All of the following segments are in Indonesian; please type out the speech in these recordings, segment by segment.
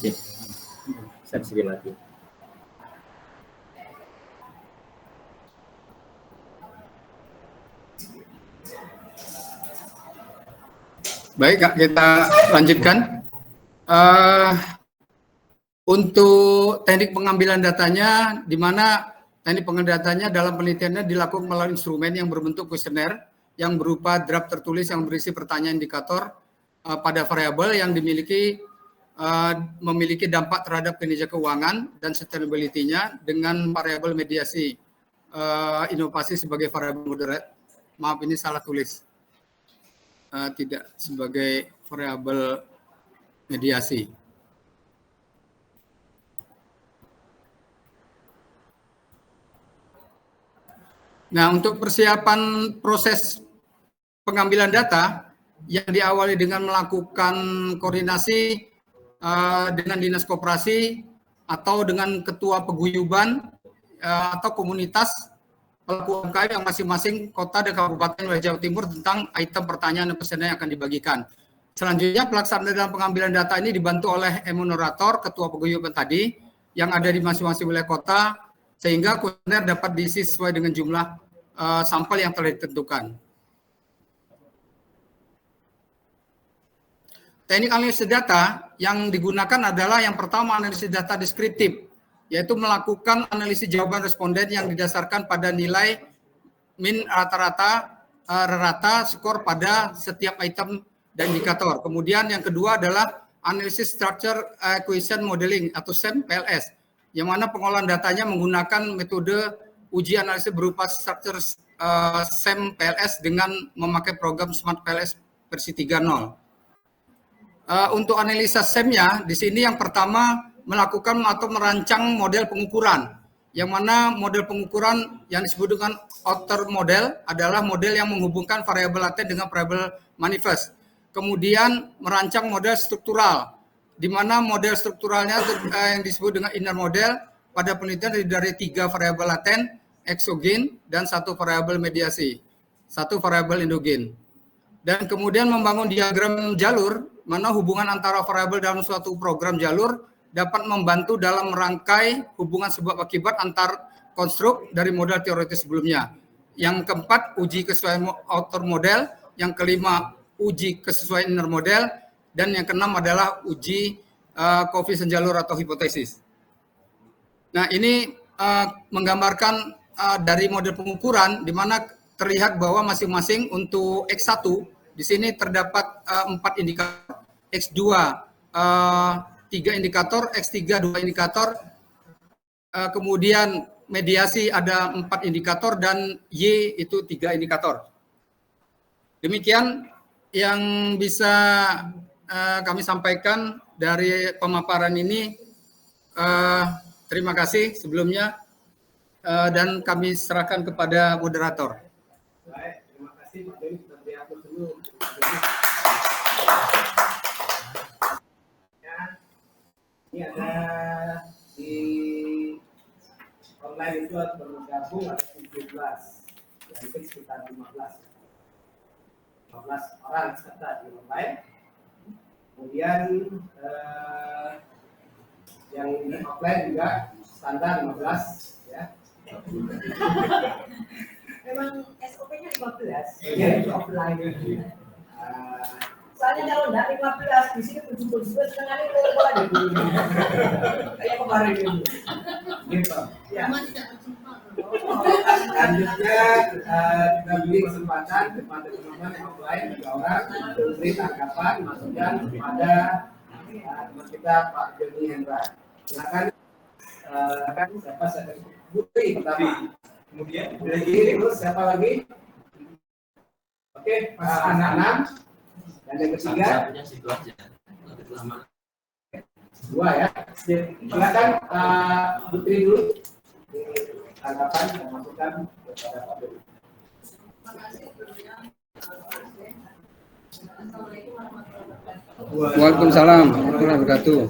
Sip. Saya begini lagi. Baik, Kak, kita lanjutkan. Untuk teknik pengambilan datanya, di mana teknik pengambilan datanya dalam penelitiannya dilakukan melalui instrumen yang berbentuk kuesioner yang berupa draft tertulis yang berisi pertanyaan indikator pada variabel yang memiliki dampak terhadap kinerja keuangan dan sustainability-nya dengan variabel mediasi inovasi sebagai variabel moderate. Maaf, ini salah tulis. Tidak sebagai variabel mediasi. Nah, untuk persiapan proses pengambilan data yang diawali dengan melakukan koordinasi dengan dinas koperasi atau dengan ketua paguyuban atau komunitas pelaku UMKM yang masing-masing kota dan kabupaten wilayah Jawa Timur tentang item pertanyaan dan kuesioner yang akan dibagikan. Selanjutnya pelaksanaan dalam pengambilan data ini dibantu oleh emunerator ketua paguyuban tadi yang ada di masing-masing wilayah kota sehingga kuesioner dapat diisi sesuai dengan jumlah sampel yang telah ditentukan. Teknik analisis data yang digunakan adalah yang pertama analisis data deskriptif, yaitu melakukan analisis jawaban responden yang didasarkan pada nilai min rata-rata skor pada setiap item dan indikator. Kemudian yang kedua adalah analisis structure acquisition modeling atau SEM PLS, yang mana pengolahan datanya menggunakan metode uji analisis berupa structure SEM PLS dengan memakai program Smart PLS versi 3.0. Untuk analisa SEM-nya, di sini yang pertama melakukan atau merancang model pengukuran, yang mana model pengukuran yang disebut dengan outer model adalah model yang menghubungkan variabel laten dengan variabel manifest. Kemudian merancang model struktural, di mana model strukturalnya yang disebut dengan inner model pada penelitian dari 3 variabel laten, eksogen, dan 1 variabel mediasi, 1 variabel endogen. Dan kemudian membangun diagram jalur, mana hubungan antara variabel dalam suatu program jalur dapat membantu dalam merangkai hubungan sebab akibat antar konstruk dari model teoritis sebelumnya. Yang keempat, uji kesesuaian outer model. Yang kelima, uji kesesuaian inner model. Dan yang keenam adalah uji koefisien jalur atau hipotesis. Nah, ini menggambarkan dari model pengukuran di mana terlihat bahwa masing-masing untuk X1 di sini terdapat 4 indikator, X2 3 indikator, X3 2 indikator, kemudian mediasi ada 4 indikator dan Y itu 3 indikator. Demikian yang bisa kami sampaikan dari pemaparan ini. Terima kasih sebelumnya dan kami serahkan kepada moderator. Baik, terima kasih Pak Doni. Nanti aku dulu. Ini ada di online itu bergabung ada 17, yang sekitar 15 orang serta di online. Kemudian yang di offline juga standar 15 ya. Memang SOP-nya 15. Iya, itu offline. Soalnya kalau enggak 15 di sini 70 setengah ini keluar lagi. Kayak kemarin ini. Gitu. Ya. Selanjutnya kita beri kesempatan kepada teman-teman yang offline 3 orang memberi tanggapan masukan kepada teman kita Pak Joni Hendra. Silakan siapa saya Putri pertama. Kemudian lagi terus siapa lagi? Oke, Mas Anam. Dan yang ketiga, dua ya. Silakan Putri dulu. Tanggapan dan masukan kepada Pak Doni. Waalaikumsalam warahmatullahi wabarakatuh.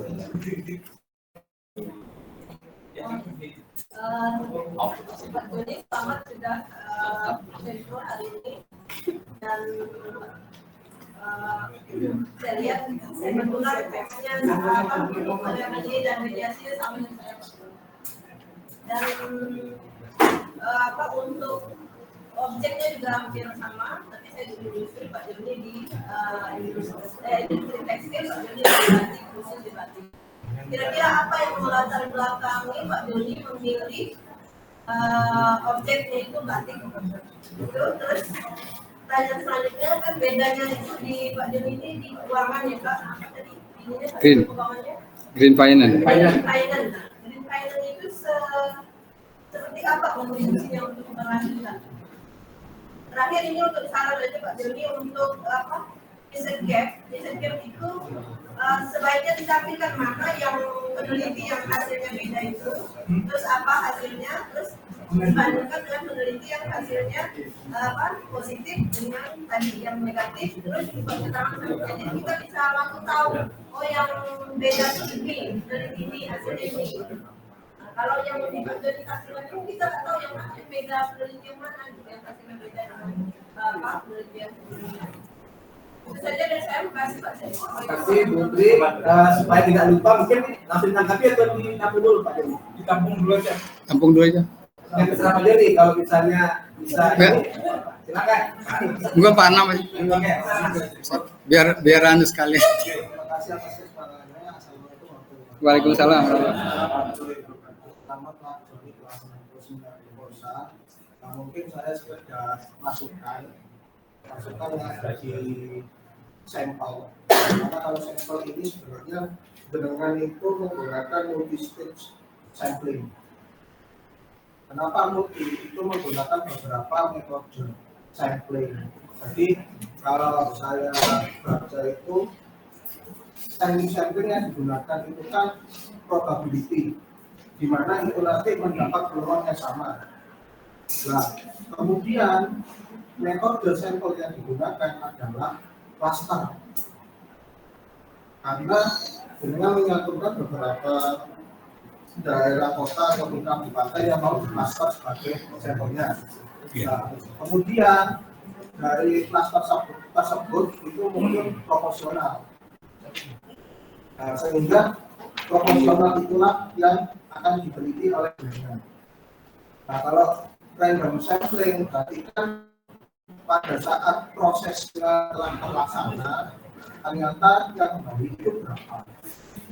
Pak Doni selamat sudah jadi hari ini dan saya lihat kebetulan teksnya ini dan mediasi sama dengan saya. Dan untuk objeknya juga hampir sama, tapi saya di industri, Pak Joni di industri tekstil, Pak Joni di batik, khusus di batik. Kira-kira apa yang melatar belakangi Pak Joni memilih objeknya itu batik? Terus tanya selanjutnya kan bedanya itu di Pak Joni ini di keuangan ya Pak? Tadi Green. Green Finance. Green Finance itu seperti apa kontribusinya untuk keberlangsungan? Terakhir ini untuk saran aja Pak Joni untuk Decent Gap itu sebaiknya ditampilkan mana yang peneliti yang hasilnya beda itu, terus apa hasilnya, terus dibandingkan dengan peneliti yang hasilnya positif dengan tadi yang negatif, terus juga keterangan jadi kita bisa langsung tahu oh yang beda ini dari ini hasilnya ini. Kalau yang dari hasilnya itu kita nggak tahu yang mana beda peneliti yang mana gitu, yang hasilnya beda dengan penelitian sebelumnya. Itu saja dari saya, makasih Pak. Terima kasih Bu Tri. Supaya tidak lupa mungkin langsung ditanggapi atau ditampung dulu Pak Joni? Ditampung dulu aja. Tampung dulu aja. Yang terserah Pak Joni kalau misalnya bisa Ya. Silakan. Bukan Pak Anam aja. Oke. Biar anu sekali. Terima kasih atas kesempatannya. Assalamualaikum warahmatullahi wabarakatuh. Waalaikumsalam. Pertama Pak Joni telah mengumpulkan di Bursa. Mungkin saya sekedar masukan yang ada di sampel. Karena kalau sampel ini sebenarnya dengan itu menggunakan multi-stage sampling. Kenapa multi? Itu menggunakan beberapa metode sampling. Jadi kalau saya baca itu sampling yang digunakan itu kan probability, di mana itu nanti mendapat peluang yang sama. Nah, kemudian metode sampel yang digunakan adalah cluster. Karena dengan menyatukan beberapa daerah kota atau kabupaten yang mau cluster sebagai sampelnya. Nah, kemudian dari cluster tersebut itu mungkin proporsional. Nah, sehingga proporsional itulah yang akan diteliti oleh jaringan. Nah, kalau random sampling berarti kan pada saat prosesnya telah terlaksana, ternyata yang kembali itu berapa?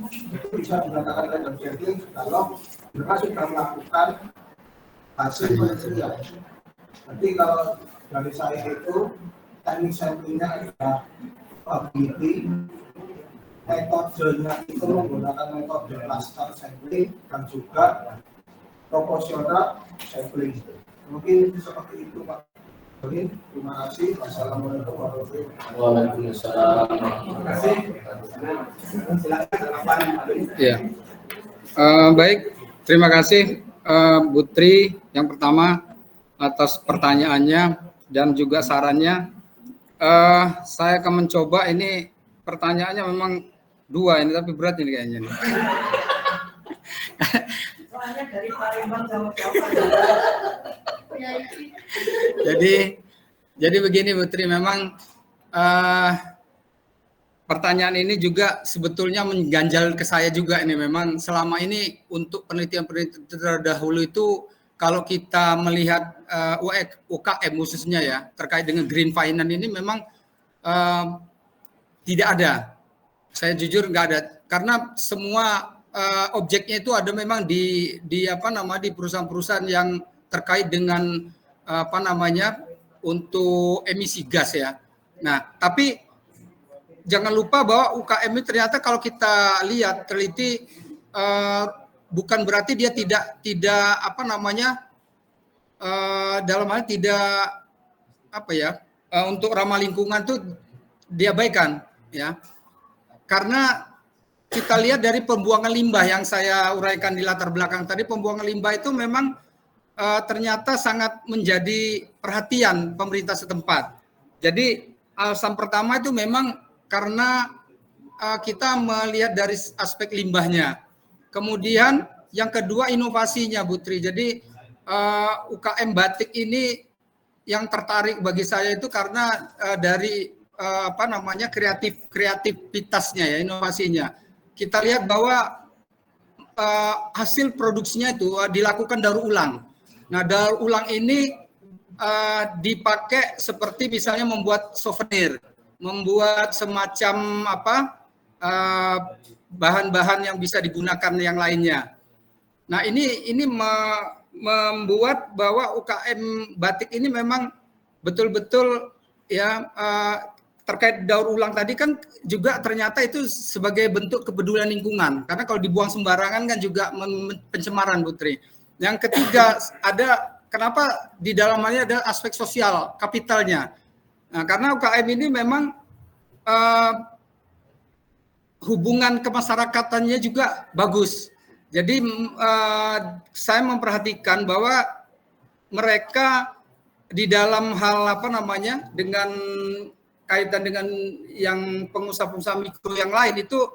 Itu bisa dikatakan random sampling kalau mereka sudah melakukan hasil penelitian. Nanti kalau dari saya itu teknik samplingnya adalah probability, metodenya itu menggunakan metode cluster sampling dan juga proporsional sampling. Mungkin seperti itu Pak. Terima kasih. Wassalamualaikum warahmatullahi wabarakatuh. Waalaikumsalam. Terima kasih. Silakan. Ya. Baik, terima kasih Bu Tri yang pertama atas pertanyaannya dan juga sarannya. Saya akan mencoba, ini pertanyaannya memang dua ini, tapi berat ini kayaknya. Soalnya dari Palembang sama Jadi begini Bu Tri, memang pertanyaan ini juga sebetulnya mengganjal ke saya juga ini. Memang selama ini untuk penelitian-penelitian terdahulu itu kalau kita melihat UKM khususnya ya terkait dengan green finance ini memang tidak ada. Saya jujur nggak ada, karena semua objeknya itu ada memang di perusahaan-perusahaan yang terkait dengan untuk emisi gas ya. Nah, tapi jangan lupa bahwa UKM ini ternyata kalau kita lihat teliti bukan berarti dia tidak dalam hal tidak untuk ramah lingkungan tuh diabaikan ya. Karena kita lihat dari pembuangan limbah yang saya uraikan di latar belakang tadi, pembuangan limbah itu memang ternyata sangat menjadi perhatian pemerintah setempat. Jadi alasan pertama itu memang karena kita melihat dari aspek limbahnya. Kemudian yang kedua inovasinya Bu Tri. Jadi UKM batik ini yang tertarik bagi saya itu karena dari kreativitasnya ya, inovasinya. Kita lihat bahwa hasil produksinya itu dilakukan daur ulang. Nah, daur ulang ini dipakai seperti misalnya membuat souvenir, membuat semacam bahan-bahan yang bisa digunakan yang lainnya. Nah, ini membuat bahwa UKM batik ini memang betul-betul ya terkait daur ulang tadi kan juga ternyata itu sebagai bentuk kepedulian lingkungan, karena kalau dibuang sembarangan kan juga pencemaran, Putri. Yang ketiga, ada kenapa di dalamnya ada aspek sosial kapitalnya. Nah, karena UKM ini memang hubungan kemasyarakatannya juga bagus. Jadi saya memperhatikan bahwa mereka di dalam hal dengan kaitan dengan yang pengusaha-pengusaha mikro yang lain itu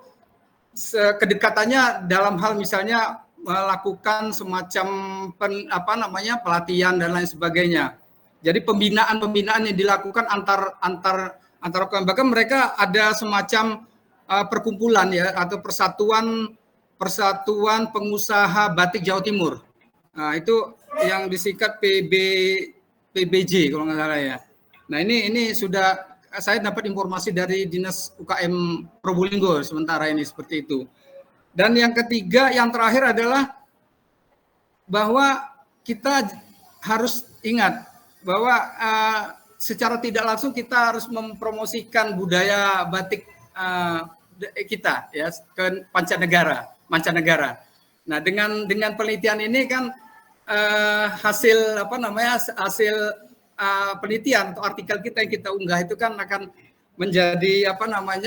kedekatannya dalam hal misalnya melakukan semacam pelatihan dan lain sebagainya. Jadi pembinaan yang dilakukan antar bahkan mereka ada semacam perkumpulan ya atau persatuan pengusaha batik Jawa Timur. Nah, itu yang disingkat PBJ kalau nggak salah ya. Nah, ini sudah saya dapat informasi dari Dinas UKM Probolinggo sementara ini seperti itu. Dan yang ketiga, yang terakhir adalah bahwa kita harus ingat bahwa secara tidak langsung kita harus mempromosikan budaya batik kita ya ke mancanegara. Nah, dengan penelitian ini kan hasil penelitian atau artikel kita yang kita unggah itu kan akan menjadi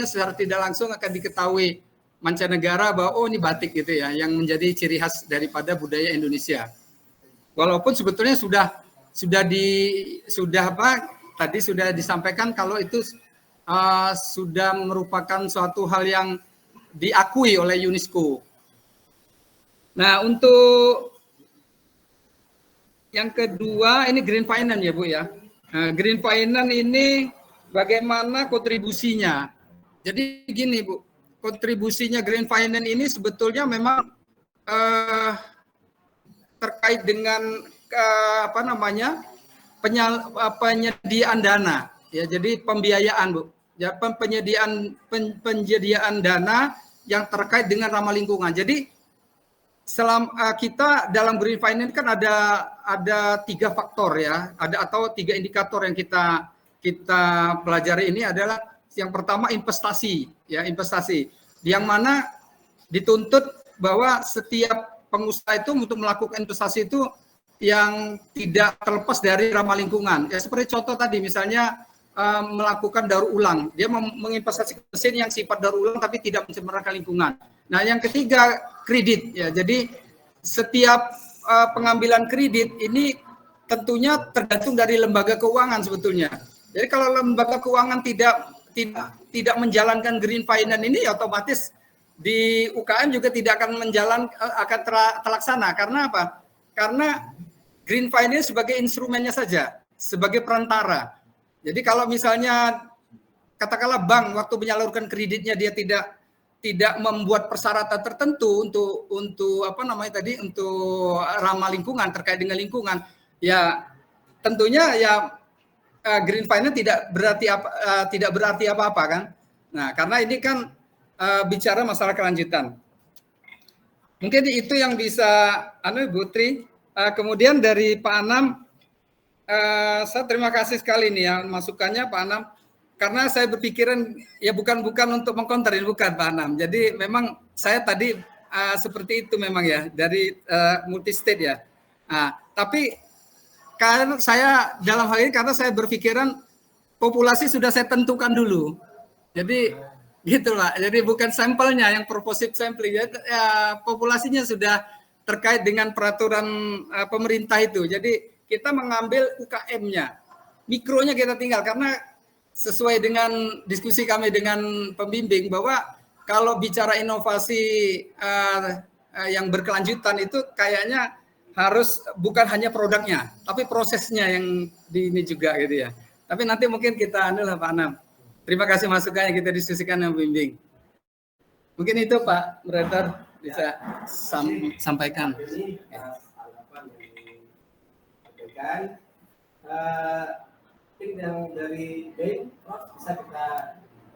secara tidak langsung akan diketahui mancanegara bahwa oh ini batik gitu ya yang menjadi ciri khas daripada budaya Indonesia. Walaupun sebetulnya tadi sudah disampaikan kalau itu sudah merupakan suatu hal yang diakui oleh UNESCO. Nah, untuk yang kedua, ini Green Finance ya, Bu ya. Nah, Green Finance ini bagaimana kontribusinya? Jadi gini, Bu, kontribusinya Green Finance ini sebetulnya memang terkait dengan penyediaan dana. Ya, jadi pembiayaan, Bu. Ya, penyediaan dana yang terkait dengan ramah lingkungan. Jadi kita dalam Green Finance kan ada 3 faktor ya, atau 3 indikator yang kita pelajari ini adalah yang pertama investasi, yang mana dituntut bahwa setiap pengusaha itu untuk melakukan investasi itu yang tidak terlepas dari ramah lingkungan. Ya seperti contoh tadi misalnya melakukan daur ulang, dia menginvestasi mesin yang sifat daur ulang tapi tidak mencemarkan lingkungan. Nah, yang ketiga kredit ya. Jadi setiap pengambilan kredit ini tentunya tergantung dari lembaga keuangan sebetulnya. Jadi kalau lembaga keuangan tidak menjalankan Green Finance ini ya otomatis di UKM juga tidak akan terlaksana. Karena apa? Karena Green Finance sebagai instrumennya saja, sebagai perantara. Jadi kalau misalnya katakanlah bank waktu menyalurkan kreditnya dia tidak membuat persyaratan tertentu untuk untuk ramah lingkungan terkait dengan lingkungan, ya tentunya ya Green Finance tidak berarti apa-apa kan. Nah, karena ini kan bicara masalah kelanjutan. Mungkin itu yang bisa Bu Tri. Kemudian dari Pak Anam, saya terima kasih sekali nih ya masukannya Pak Anam. Karena saya berpikiran ya bukan untuk mengkonterin, bukan Pak Anam. Jadi memang saya tadi seperti itu memang ya dari multi state ya. Nah, tapi karena saya dalam hal ini karena saya berpikiran populasi sudah saya tentukan dulu. Jadi gitulah. Jadi bukan sampelnya yang purposive sampling ya, populasinya sudah terkait dengan peraturan pemerintah itu. Jadi kita mengambil UKM-nya, mikronya kita tinggal karena sesuai dengan diskusi kami dengan pembimbing bahwa kalau bicara inovasi yang berkelanjutan itu kayaknya harus bukan hanya produknya, tapi prosesnya yang ini juga gitu ya. Tapi nanti mungkin kita Pak Anam. Terima kasih masukannya, kita diskusikan dengan bimbing. Mungkin itu Pak Moderator bisa sampaikan. Ini harapan yang disampaikan. Mungkin yang dari Baik, bisa kita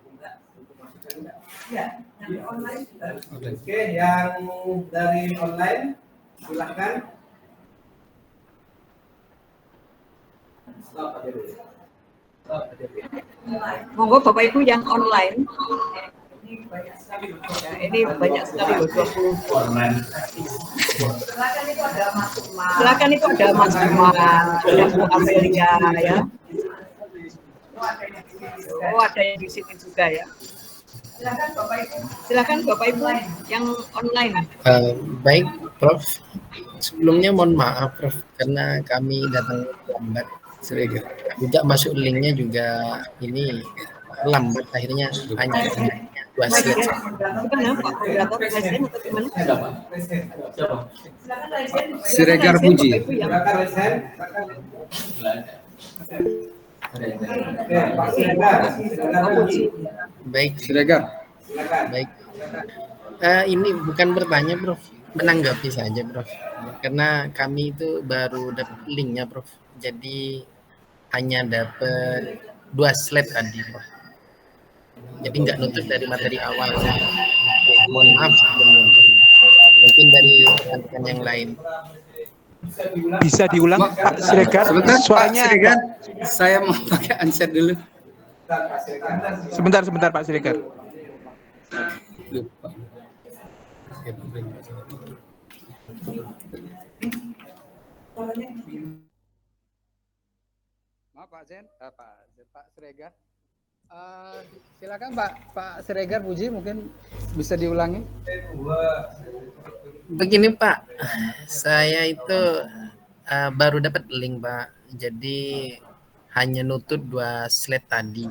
minta untuk masukan enggak? Ya, yang online. Oke, yang dari online silakan. Stop aja dulu. Stop aja dulu. Monggo Bapak Ibu yang online. Ini banyak sekali loh. Ya, ini banyak sekali loh, 20. Silakan itu ada Mas Umar. Silakan itu ada Mas Umar, ada Bu Amelia ya. Oh, ada yang di sini juga ya. Silakan Bapak Ibu. Silakan Bapak Ibu yang online. Baik, Prof. Sebelumnya mohon maaf, Prof, karena kami datang lambat. Juga masuk linknya juga ini lambat, akhirnya hanya 2 slide. Gimana Pak Moderator, presiden atau gimana? Silakan Raisen. Siregar Puji. Bapak Ibu yang Silakan Resen. Oke, Pak Siregar. Silakan Puji. Baik, Siregar. Silakan. baik. Ini bukan bertanya, Prof. Menanggapi saja, Prof. Karena kami itu baru dapat linknya, Prof. Jadi hanya dapat 2 slide tadi, Prof. Jadi nggak nutup dari materi awal. Mohon maaf sebelumnya. Mungkin dari rekan-rekan yang lain. Bisa diulang Pak Siregar, Sebentar suaranya Pak Siregar, saya mau pakai handset dulu. sebentar Pak Siregar. Lupa. Maaf Pak Zen, Pak Siregar. Silakan Pak Siregar Puji, mungkin bisa diulangi. Begini Pak, saya itu baru dapat link Pak. Jadi hanya nutut 2 slide tadi.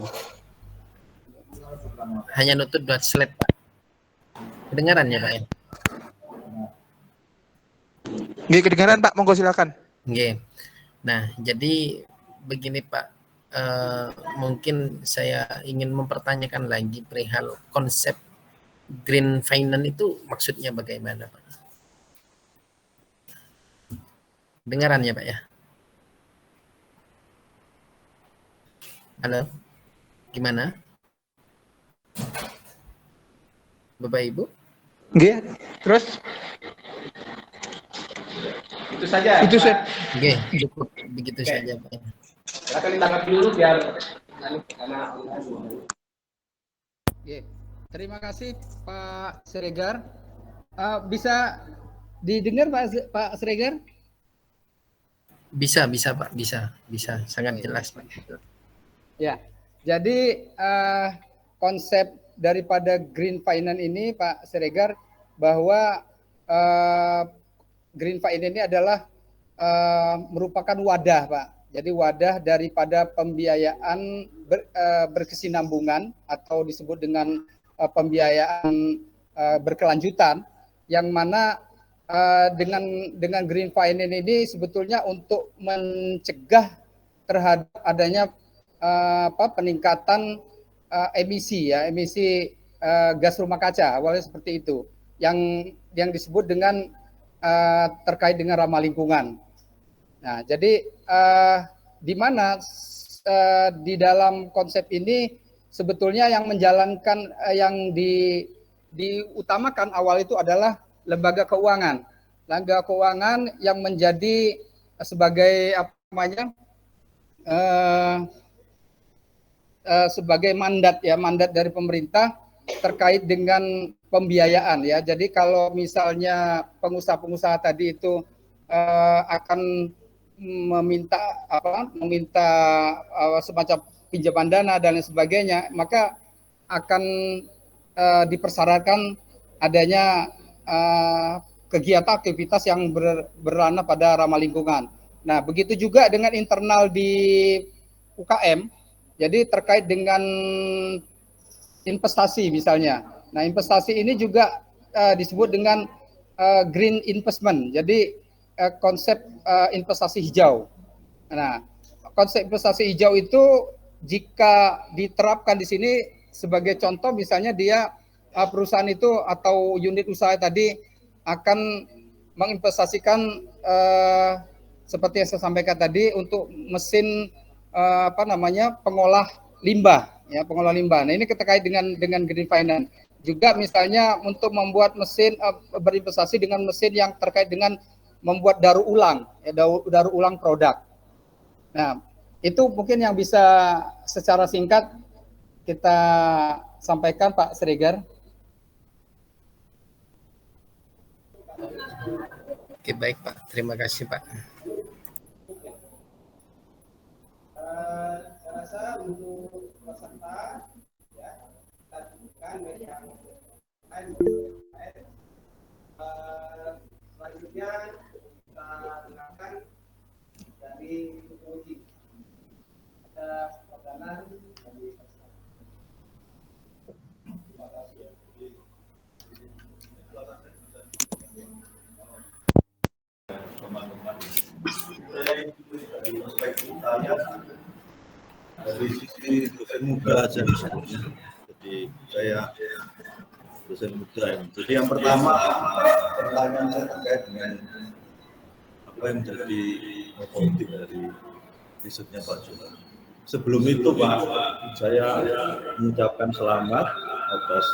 Hanya nutut 2 slide Pak. Kedengaran ya Pak ya? Nggih, kedengaran Pak, monggo silakan. Oke. Nah, jadi begini Pak, mungkin saya ingin mempertanyakan lagi perihal konsep green finance itu maksudnya bagaimana Pak? Dengaran ya Pak ya? Halo? Gimana? Bapak Ibu? Nggih, terus Itu saja. itu saya. Oke, cukup begitu saja Pak. Silakan ditanggapi dulu biar karena Oke, terima kasih Pak Siregar. Bisa didengar Pak Siregar? Bisa Pak, bisa sangat jelas Pak. Ya, jadi konsep daripada green finance ini Pak Siregar bahwa green finance ini adalah merupakan wadah Pak. Jadi wadah daripada pembiayaan berkesinambungan atau disebut dengan pembiayaan berkelanjutan, yang mana dengan green finance ini sebetulnya untuk mencegah terhadap adanya peningkatan emisi gas rumah kaca, awalnya seperti itu, yang disebut dengan terkait dengan ramah lingkungan. Nah, jadi di mana di dalam konsep ini sebetulnya yang menjalankan yang diutamakan awal itu adalah lembaga keuangan yang menjadi sebagai sebagai mandat dari pemerintah terkait dengan pembiayaan ya. Jadi kalau misalnya pengusaha-pengusaha tadi itu akan meminta semacam pinjaman dana dan lain sebagainya, maka akan dipersyaratkan adanya kegiatan aktivitas yang berranah pada ramah lingkungan. Nah, begitu juga dengan internal di UKM, jadi terkait dengan investasi misalnya. Nah, investasi ini juga disebut dengan green investment. Jadi konsep investasi hijau. Nah, konsep investasi hijau itu jika diterapkan di sini sebagai contoh, misalnya dia perusahaan itu atau unit usaha tadi akan menginvestasikan seperti yang saya sampaikan tadi untuk mesin pengolah limbah, ya, pengolah limbah. Nah, ini terkait dengan green finance. Juga misalnya untuk membuat mesin berinvestasi dengan mesin yang terkait dengan membuat daur ulang, ya, daur ulang produk. Nah, itu mungkin yang bisa secara singkat kita sampaikan, Pak Siregar. Oke, baik Pak. Terima kasih Pak. Saya rasa untuk peserta, ya, kita bukan yang lain. Selanjutnya kita dengarkan dari penguji. Ada perkenalan dari peserta. Terima kasih. Teman-teman, dari perspektif saya dari sisi dosen muda aja, jadi saya dosen muda ini. Jadi yang pertama, pertanyaan saya terkait dengan apa yang jadi motif dari risetnya Pak Joni. Sebelum itu Pak, saya mengucapkan selamat atas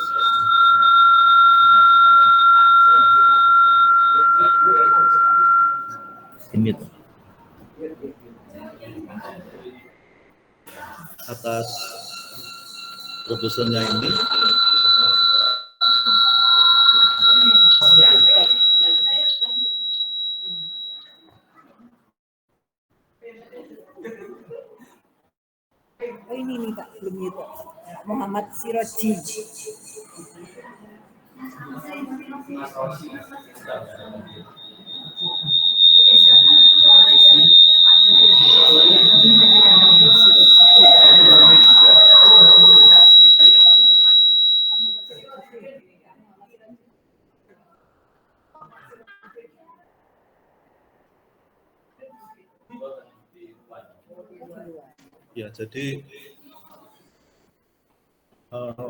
ini atas proposalnya ini. Oh ini nih Pak, belum itu. Muhammad Siroji. Ya, jadi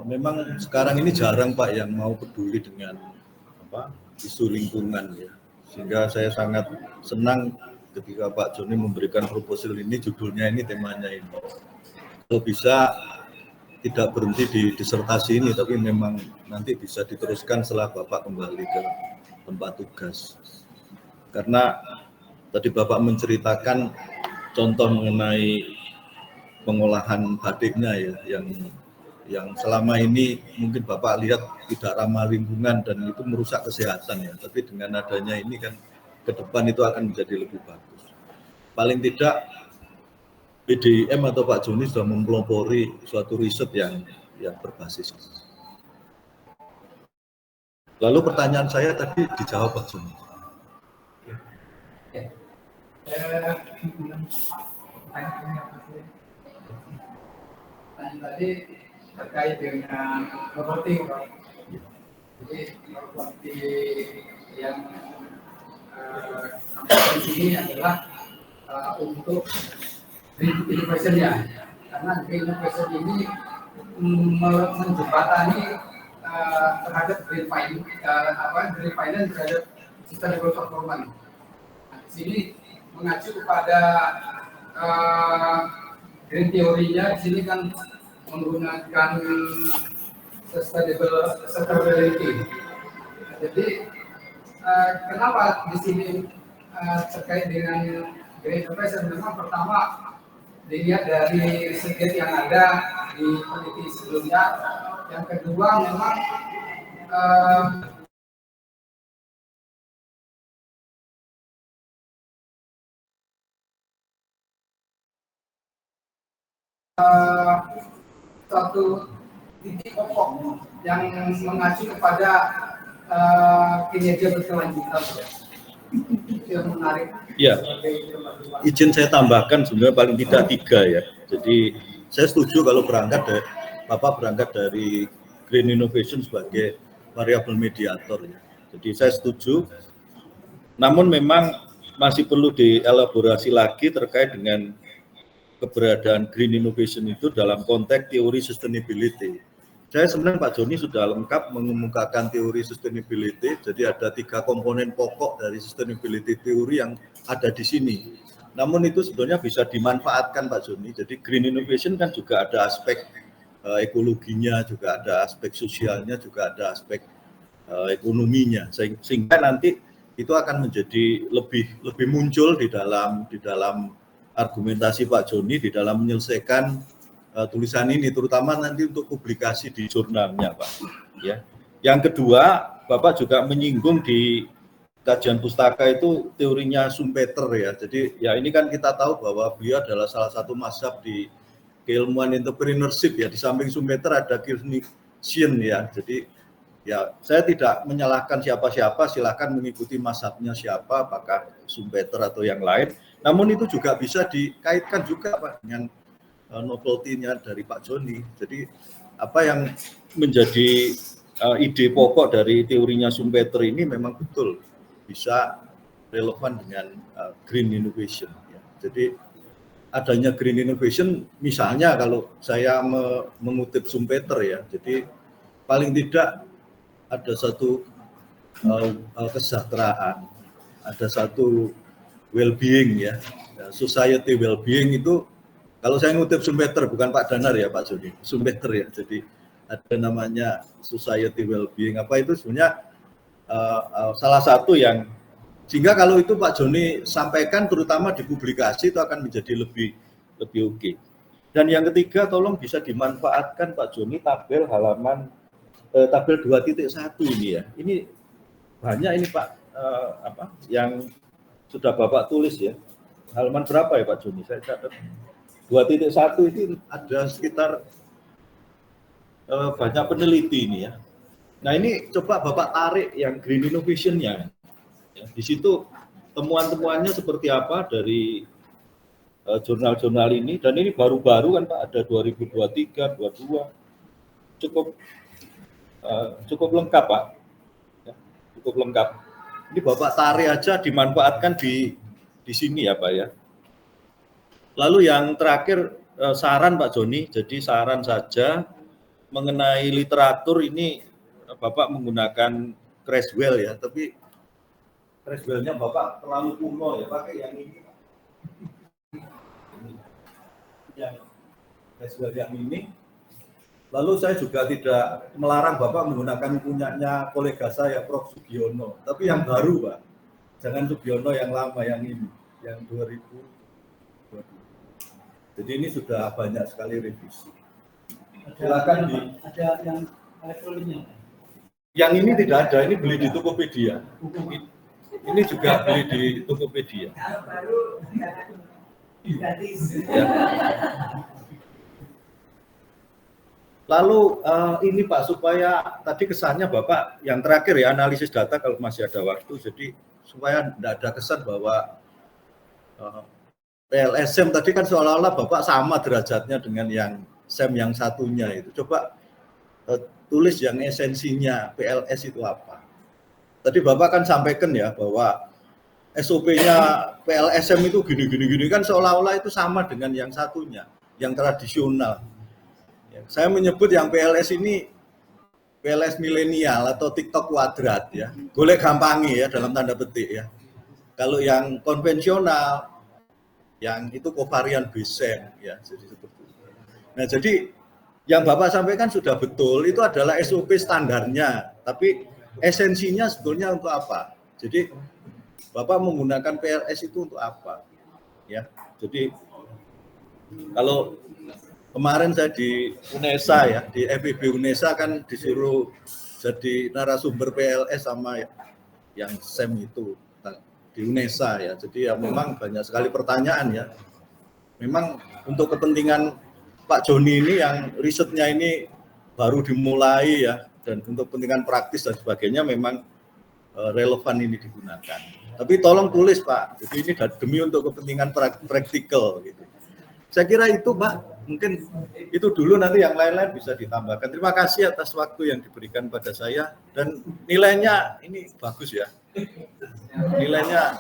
memang sekarang ini jarang Pak yang mau peduli dengan isu lingkungan ya. Sehingga saya sangat senang ketika Pak Joni memberikan proposal ini, judulnya ini, temanya ini. Kalau bisa tidak berhenti di disertasi ini, tapi memang nanti bisa diteruskan setelah Bapak kembali ke tempat tugas. Karena tadi Bapak menceritakan contoh mengenai pengolahan batiknya ya, yang selama ini mungkin Bapak lihat tidak ramah lingkungan dan itu merusak kesehatan ya. Tapi dengan adanya ini kan ke depan itu akan menjadi lebih bagus. Paling tidak PDIM atau Pak Joni sudah mempelopori suatu riset yang berbasis. Lalu pertanyaan saya tadi dijawab Pak Joni. Tadi terkait dengan robotik, jadi robotik yang di sini adalah untuk green innovation-nya, karena green innovation ini menjembatani terhadap green finance terhadap sustainable performance. Nah, di sini mengacu kepada green teorinya, di sini kan menggunakan sustainability. Jadi kenapa di sini terkait dengan green innovation? Memang pertama dilihat dari riset yang ada di peneliti sebelumnya. Yang kedua memang suatu titik pokok yang mengacu kepada kinerja berkelanjutan. Itu yang menarik. Ya, izin saya tambahkan sebenarnya paling tidak 3 ya. Jadi saya setuju kalau Bapak berangkat dari green innovation sebagai variabel mediator ya. Jadi saya setuju. Namun memang masih perlu dielaborasi lagi terkait dengan keberadaan green innovation itu dalam konteks teori sustainability. Saya sebenarnya Pak Joni sudah lengkap mengemukakan teori sustainability, jadi ada 3 komponen pokok dari sustainability teori yang ada di sini. Namun itu sebenarnya bisa dimanfaatkan Pak Joni, jadi green innovation kan juga ada aspek ekologinya, juga ada aspek sosialnya, juga ada aspek ekonominya, sehingga nanti itu akan menjadi lebih muncul di dalam argumentasi Pak Joni di dalam menyelesaikan tulisan ini, terutama nanti untuk publikasi di jurnalnya, Pak. Ya. Yang kedua, Bapak juga menyinggung di kajian pustaka itu teorinya Schumpeter ya. Jadi ya ini kan kita tahu bahwa beliau adalah salah satu mazhab di keilmuan entrepreneurship ya. Di samping Schumpeter ada Keynesian ya. Jadi ya saya tidak menyalahkan siapa-siapa, silakan mengikuti mazhabnya siapa, apakah Schumpeter atau yang lain. Namun itu juga bisa dikaitkan juga Pak dengan novelty-nya dari Pak Joni. Jadi apa yang menjadi ide pokok dari teorinya Schumpeter ini memang betul bisa relevan dengan green innovation. Ya. Jadi adanya green innovation, misalnya kalau saya mengutip Schumpeter ya, jadi paling tidak ada satu kesejahteraan, ada satu well-being ya, society well-being itu. Kalau saya ngutip Schumpeter, bukan Pak Danar ya Pak Joni, Schumpeter ya, jadi ada namanya society well-being, apa itu sebenarnya salah satu yang, sehingga kalau itu Pak Joni sampaikan terutama di publikasi itu akan menjadi lebih oke. Dan yang ketiga, tolong bisa dimanfaatkan Pak Joni tabel halaman, tabel 2.1 ini ya, ini banyak ini Pak, yang sudah Bapak tulis ya, halaman berapa ya Pak Joni, saya catat. 2.1 itu ada sekitar banyak peneliti ini ya. Nah ini coba Bapak tarik yang green innovation-nya. Ya, di situ temuan-temuannya seperti apa dari jurnal-jurnal ini, dan ini baru-baru kan Pak, ada 2023, 22, cukup lengkap Pak. Ya, cukup lengkap. Ini Bapak tarik aja dimanfaatkan di sini ya Pak ya. Lalu yang terakhir saran Pak Joni, jadi saran saja mengenai literatur ini Bapak menggunakan Creswell ya, tapi Creswell-nya Bapak terlalu kuno ya, pakai yang ini. Yang Creswell yang ini. Lalu saya juga tidak melarang Bapak menggunakan punyanya kolega saya Prof. Sugiono, tapi yang baru Pak, jangan Sugiono yang lama, yang ini, yang 2000. Jadi ini sudah banyak sekali revisi. Silakan ada yang elektroniknya. Yang ini tidak ada, ini beli di Tokopedia. Ini juga beli di Tokopedia. Ya. Lalu ini Pak, supaya tadi kesannya Bapak yang terakhir ya, analisis data kalau masih ada waktu, jadi supaya tidak ada kesan bahwa PLS-SEM tadi kan seolah-olah Bapak sama derajatnya dengan yang SEM yang satunya itu. Coba tulis yang esensinya PLS itu apa. Tadi Bapak kan sampaikan ya bahwa SOP-nya PLS-SEM itu gini kan seolah-olah itu sama dengan yang satunya, yang tradisional. Ya, saya menyebut yang PLS ini PLS milenial atau TikTok kuadrat ya. Golek gampangi ya dalam tanda petik ya. Kalau yang konvensional yang itu covariant Bayesian ya, jadi seperti itu. Nah, jadi yang Bapak sampaikan sudah betul, itu adalah SOP standarnya, tapi esensinya sebetulnya untuk apa? Jadi Bapak menggunakan PLS itu untuk apa? Ya, jadi kalau kemarin saya di UNESA ya, di FEB UNESA kan disuruh jadi narasumber PLS sama yang SEM itu di UNESA ya, jadi ya memang banyak sekali pertanyaan ya. Memang untuk kepentingan Pak Joni ini yang risetnya ini baru dimulai ya, dan untuk kepentingan praktis dan sebagainya memang relevan ini digunakan. Tapi tolong tulis Pak, jadi ini demi untuk kepentingan praktikal gitu. Saya kira itu Pak, mungkin itu dulu, nanti yang lain-lain bisa ditambahkan. Terima kasih atas waktu yang diberikan pada saya, dan nilainya ini bagus ya. Nilainya,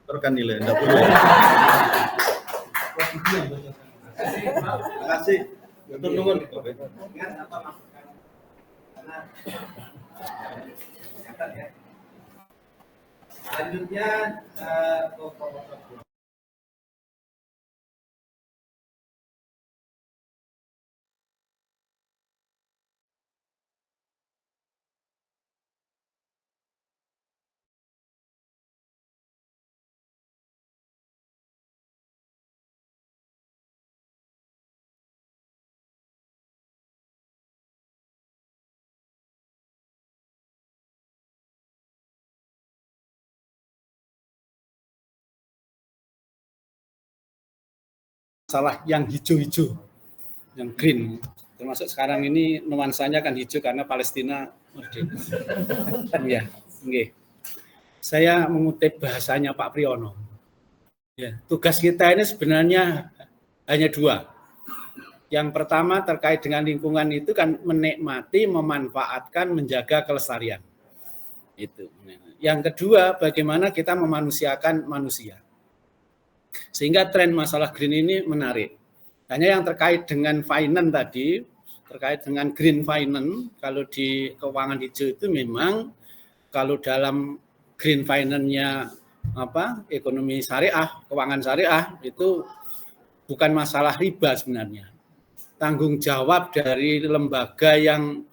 rekan nilai, enggak boleh. Terima kasih. Matur nuwun. Selanjutnya masalah yang hijau-hijau, yang green. Termasuk sekarang ini nuansanya kan hijau karena Palestina merdeka. Ya, nggih. Saya mengutip bahasanya Pak Priyono. Ya, tugas kita ini sebenarnya hanya dua. Yang pertama terkait dengan lingkungan itu kan menikmati, memanfaatkan, menjaga kelestarian. Itu. Yang kedua, bagaimana kita memanusiakan manusia. Sehingga tren masalah green ini menarik. Hanya yang terkait dengan finance tadi, terkait dengan green finance, kalau di keuangan hijau itu memang kalau dalam green finance-nya ekonomi syariah, keuangan syariah itu bukan masalah riba sebenarnya. Tanggung jawab dari lembaga yang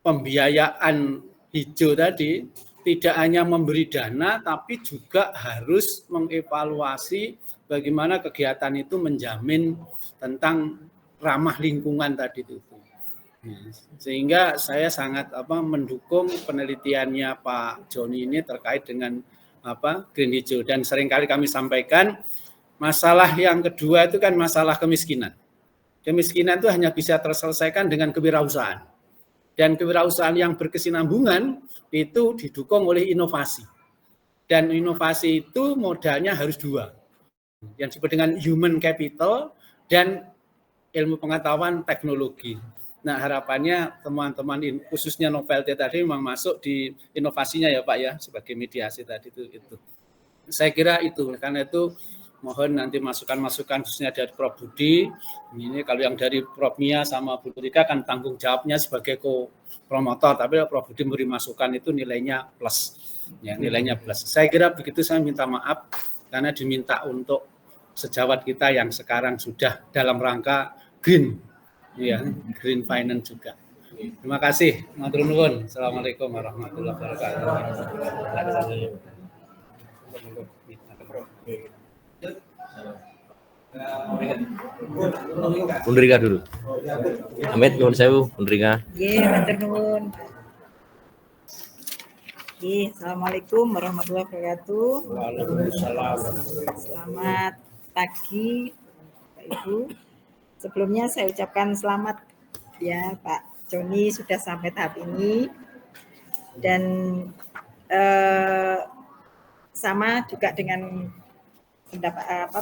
pembiayaan hijau tadi tidak hanya memberi dana, tapi juga harus mengevaluasi bagaimana kegiatan itu menjamin tentang ramah lingkungan tadi itu. Sehingga saya sangat mendukung penelitiannya Pak Joni ini terkait dengan green hijau. Dan seringkali kami sampaikan masalah yang kedua itu kan masalah kemiskinan. Kemiskinan itu hanya bisa terselesaikan dengan kewirausahaan. Dan kewirausahaan yang berkesinambungan itu didukung oleh inovasi. Dan inovasi itu modalnya harus dua. Yang disebut dengan human capital dan ilmu pengetahuan teknologi. Nah, harapannya teman-teman khususnya Novelty tadi memang masuk di inovasinya ya Pak ya, sebagai mediasi tadi itu. Saya kira itu, karena itu mohon nanti masukan-masukan khususnya dari Prof. Budi. Ini kalau yang dari Prof. Mia sama Bu Rika kan tanggung jawabnya sebagai co-promotor, tapi Prof. Budi memberi masukan itu nilainya plus. Ya, nilainya plus. Saya kira begitu, saya minta maaf karena diminta untuk sejawat kita yang sekarang sudah dalam rangka green. Ya, green finance juga. Terima kasih. Matur nuwun. Assalamualaikum warahmatullahi wabarakatuh. Bun Rika dulu. Amit nuwun sewu, Bun Rika. Nggih, matur nuwun. Nggih, assalamualaikum warahmatullahi wabarakatuh. Waalaikumsalam. Selamat pagi, Pak Ibu. Sebelumnya saya ucapkan selamat ya Pak Joni sudah sampai tahap ini. Dan sama juga dengan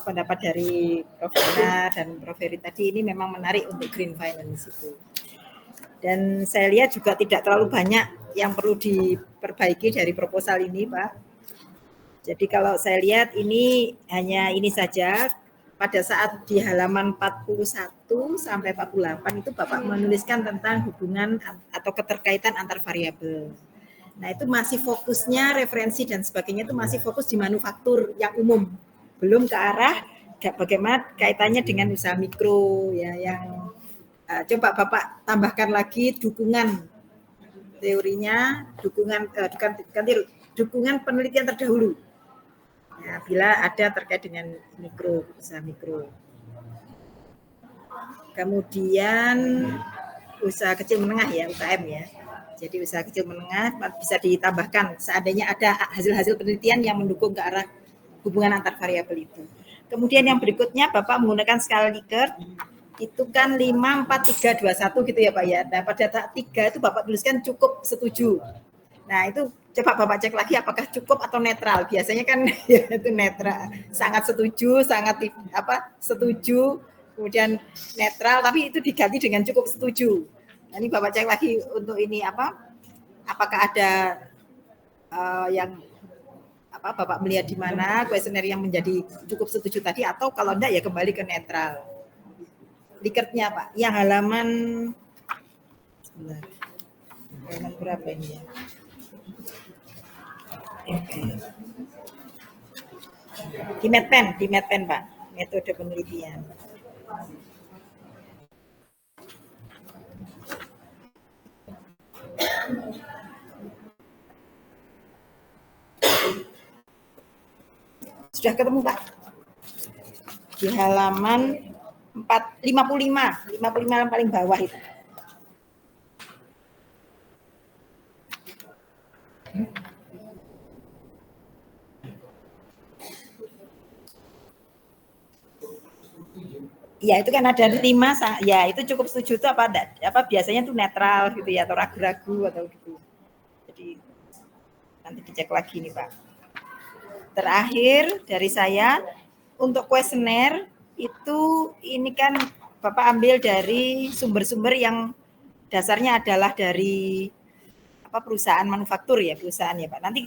pendapat dari Prof. Dina dan Prof. Heri tadi, ini memang menarik untuk green finance itu. Dan saya lihat juga tidak terlalu banyak yang perlu diperbaiki dari proposal ini, Pak. Jadi kalau saya lihat ini hanya ini saja, pada saat di halaman 41 sampai 48 itu Bapak menuliskan tentang hubungan atau keterkaitan antar variabel. Nah, itu masih fokusnya referensi dan sebagainya itu masih fokus di manufaktur yang umum. Belum ke arah bagaimana kaitannya dengan usaha mikro ya, yang coba Bapak tambahkan lagi dukungan teorinya, dukungan penelitian terdahulu. Ya, bila ada terkait dengan mikro, usaha mikro. Kemudian usaha kecil menengah ya, UKM ya. Jadi usaha kecil menengah bisa ditambahkan seandainya ada hasil-hasil penelitian yang mendukung ke arah hubungan antar variabel itu. Kemudian yang berikutnya Bapak menggunakan skala Likert, itu kan 5, 4, 3, 2, 1 gitu ya Pak ya. Nah pada 3 itu Bapak tuliskan cukup, setuju. Nah itu coba Bapak cek lagi apakah cukup atau netral. Biasanya kan ya, itu netral, sangat setuju, sangat setuju, kemudian netral, tapi itu diganti dengan cukup setuju. Nah, ini Bapak cek lagi untuk ini apakah ada yang Bapak melihat di mana kuesioner yang menjadi cukup setuju tadi, atau kalau enggak ya kembali ke netral. Liketnya Pak, yang halaman berapa ini ya? Di Medpen Pak, metode penelitian. Sudah ketemu Pak? Di halaman 55 yang paling bawah itu. Ya itu kan ada 5, ya itu cukup setuju itu apa biasanya tuh netral gitu ya, atau ragu-ragu atau gitu. Jadi nanti dicek lagi nih Pak. Terakhir dari saya untuk kuesioner itu ini kan Bapak ambil dari sumber-sumber yang dasarnya adalah dari perusahaan manufaktur ya, perusahaan ya Pak. Nanti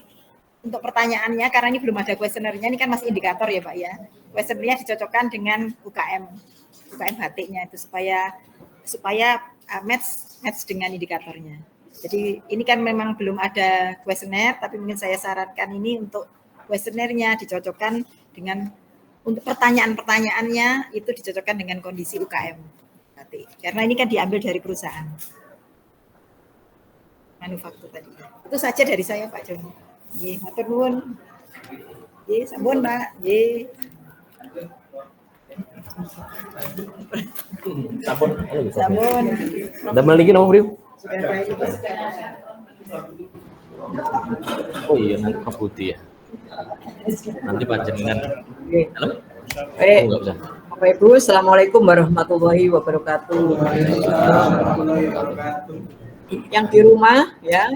untuk pertanyaannya karena ini belum ada kuesionernya, ini kan masih indikator ya Pak ya. Kuesionernya dicocokkan dengan UKM batiknya itu supaya match dengan indikatornya. Jadi ini kan memang belum ada kuesioner, tapi mungkin saya sarankan ini untuk kuesionernya dicocokkan dengan untuk pertanyaan-pertanyaannya itu dicocokkan dengan kondisi UKM batik. Karena ini kan diambil dari perusahaan manufaktur tadi. Itu saja dari saya Pak Joni. Nggih, matur nuwun. Nggih, sampun Pak. Nggih. Sampun. Damel lagi nomor Bro. Oh iya, nanti Pak Putih ya. Nanti panjenengan. Halo? Bapak Ibu, Assalamualaikum warahmatullahi wabarakatuh. Yang di rumah ya,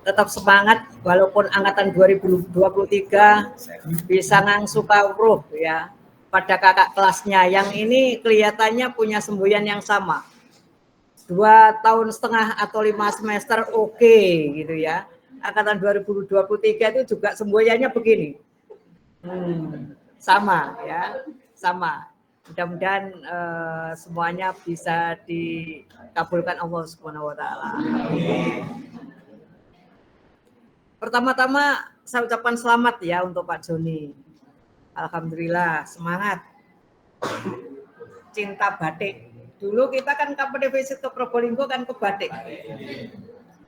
tetap semangat walaupun angkatan 2023 bisa ngangsu kawruh ya pada kakak kelasnya yang ini kelihatannya punya semboyan yang sama. 2,5 tahun atau 5 semester oke gitu ya. Angkatan 2023 itu juga semboyannya begini. Sama ya, sama. Mudah-mudahan semuanya bisa dikabulkan Allah Subhanahu wa taala. Pertama-tama saya ucapkan selamat ya untuk Pak Joni. Alhamdulillah, semangat. Cinta batik. Dulu kita kan KPD visit ke Probolinggo kan ke batik.